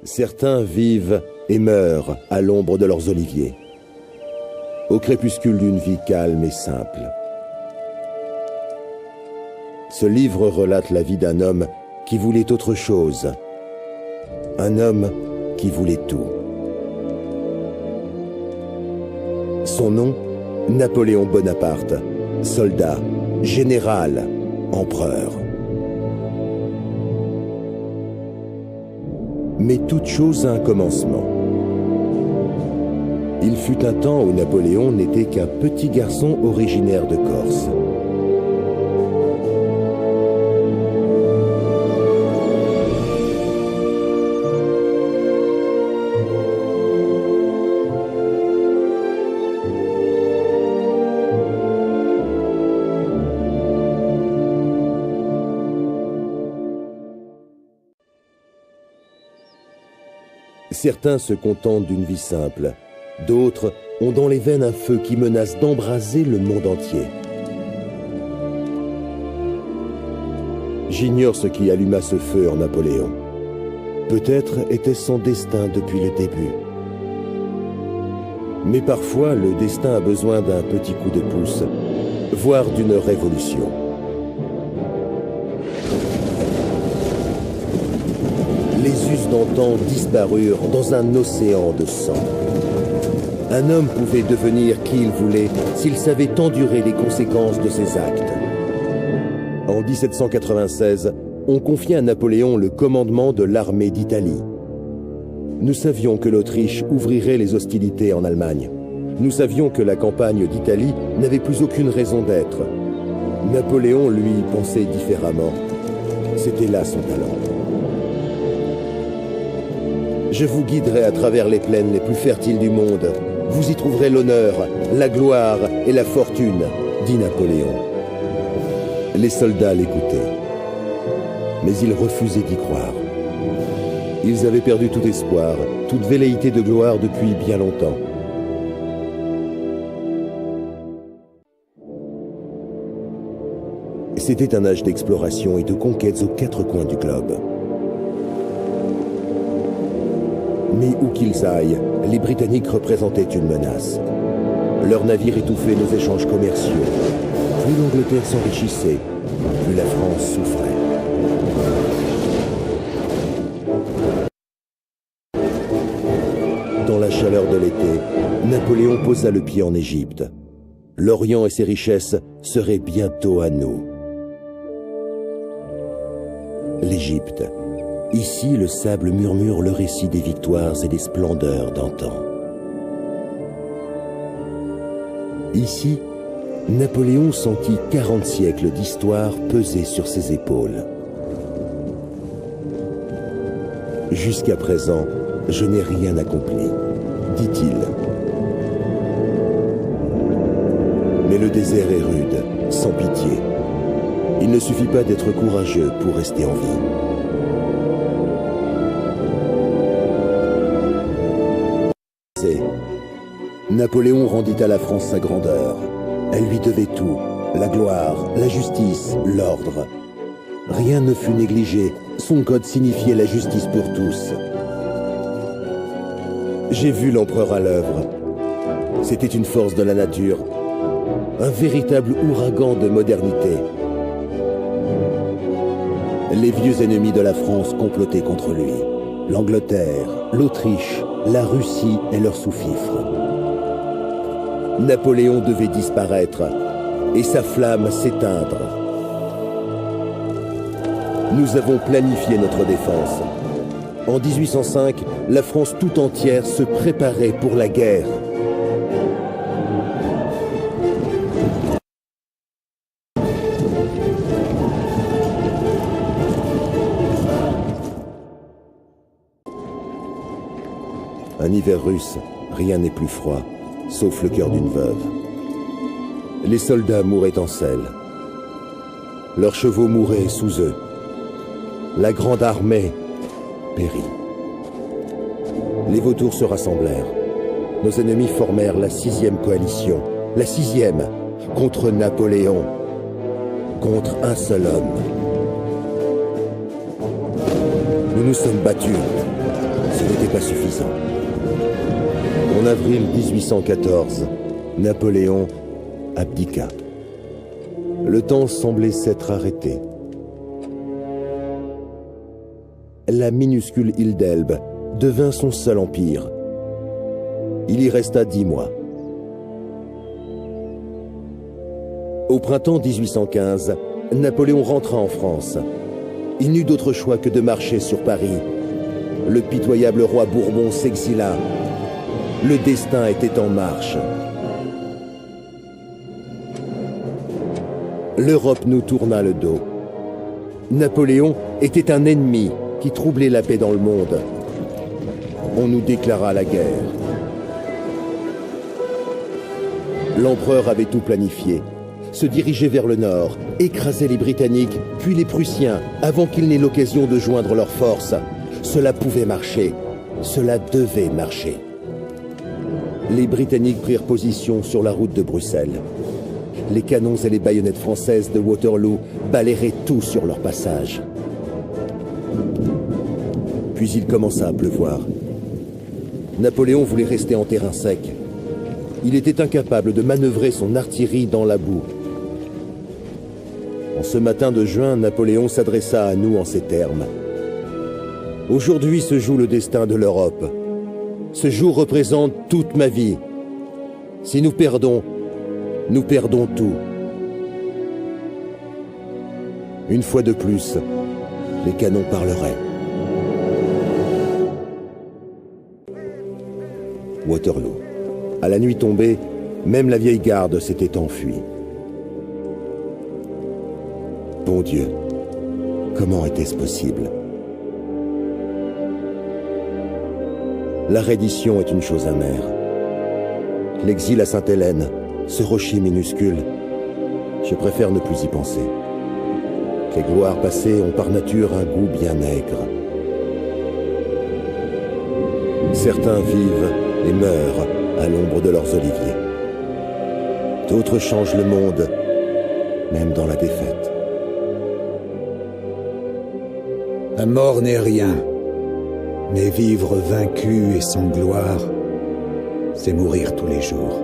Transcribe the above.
Certains vivent et meurent à l'ombre de leurs oliviers, au crépuscule d'une vie calme et simple. Ce livre relate la vie d'un homme qui voulait autre chose, un homme qui voulait tout. Son nom, Napoléon Bonaparte, soldat, général, empereur. Mais toute chose a un commencement. Il fut un temps où Napoléon n'était qu'un petit garçon originaire de Corse. Certains se contentent d'une vie simple, d'autres ont dans les veines un feu qui menace d'embraser le monde entier. J'ignore ce qui alluma ce feu en Napoléon. Peut-être était-ce son destin depuis le début. Mais parfois, le destin a besoin d'un petit coup de pouce, voire d'une révolution. Les us d'antan disparurent dans un océan de sang. Un homme pouvait devenir qui il voulait s'il savait endurer les conséquences de ses actes. En 1796, on confia à Napoléon le commandement de l'armée d'Italie. Nous savions que l'Autriche ouvrirait les hostilités en Allemagne. Nous savions que la campagne d'Italie n'avait plus aucune raison d'être. Napoléon, lui, pensait différemment. C'était là son talent. Je vous guiderai à travers les plaines les plus fertiles du monde. Vous y trouverez l'honneur, la gloire et la fortune, dit Napoléon. Les soldats l'écoutaient. Mais ils refusaient d'y croire. Ils avaient perdu tout espoir, toute velléité de gloire depuis bien longtemps. C'était un âge d'exploration et de conquêtes aux quatre coins du globe. Mais où qu'ils aillent, les Britanniques représentaient une menace. Leurs navires étouffaient nos échanges commerciaux. Plus l'Angleterre s'enrichissait, plus la France souffrait. Dans la chaleur de l'été, Napoléon posa le pied en Égypte. L'Orient et ses richesses seraient bientôt à nous. L'Égypte. Ici, le sable murmure le récit des victoires et des splendeurs d'antan. Ici, Napoléon sentit 40 siècles d'histoire peser sur ses épaules. Jusqu'à présent, je n'ai rien accompli, dit-il. Mais le désert est rude, sans pitié. Il ne suffit pas d'être courageux pour rester en vie. Napoléon rendit à la France sa grandeur. Elle lui devait tout, la gloire, la justice, l'ordre. Rien ne fut négligé, son code signifiait la justice pour tous. J'ai vu l'empereur à l'œuvre. C'était une force de la nature, un véritable ouragan de modernité. Les vieux ennemis de la France complotaient contre lui. L'Angleterre, l'Autriche, la Russie et leurs sous-fifres. Napoléon devait disparaître et sa flamme s'éteindre. Nous avons planifié notre défense. En 1805, la France tout entière se préparait pour la guerre. Un hiver russe, rien n'est plus froid, sauf le cœur d'une veuve. Les soldats mouraient en selle. Leurs chevaux mouraient sous eux. La grande armée périt. Les vautours se rassemblèrent. Nos ennemis formèrent la 6e coalition. La 6e, contre Napoléon. Contre un seul homme. Nous nous sommes battus. Ce n'était pas suffisant. En avril 1814, Napoléon abdiqua. Le temps semblait s'être arrêté. La minuscule île d'Elbe devint son seul empire. Il y resta 10 mois. Au printemps 1815, Napoléon rentra en France. Il n'eut d'autre choix que de marcher sur Paris. Le pitoyable roi Bourbon s'exila. Le destin était en marche. L'Europe nous tourna le dos. Napoléon était un ennemi qui troublait la paix dans le monde. On nous déclara la guerre. L'empereur avait tout planifié. Se diriger vers le nord, écraser les Britanniques, puis les Prussiens, avant qu'ils n'aient l'occasion de joindre leurs forces. Cela pouvait marcher. Cela devait marcher. Les Britanniques prirent position sur la route de Bruxelles. Les canons et les baïonnettes françaises de Waterloo balayeraient tout sur leur passage. Puis il commença à pleuvoir. Napoléon voulait rester en terrain sec. Il était incapable de manœuvrer son artillerie dans la boue. En ce matin de juin, Napoléon s'adressa à nous en ces termes. « Aujourd'hui se joue le destin de l'Europe. Ce jour représente toute ma vie. Si nous perdons tout. » Une fois de plus, les canons parleraient. Waterloo. À la nuit tombée, même la vieille garde s'était enfuie. Bon Dieu, comment était-ce possible? La reddition est une chose amère. L'exil à Sainte-Hélène, ce rocher minuscule, je préfère ne plus y penser. Les gloires passées ont par nature un goût bien aigre. Certains vivent et meurent à l'ombre de leurs oliviers. D'autres changent le monde, même dans la défaite. La mort n'est rien, mais vivre vaincu et sans gloire, c'est mourir tous les jours.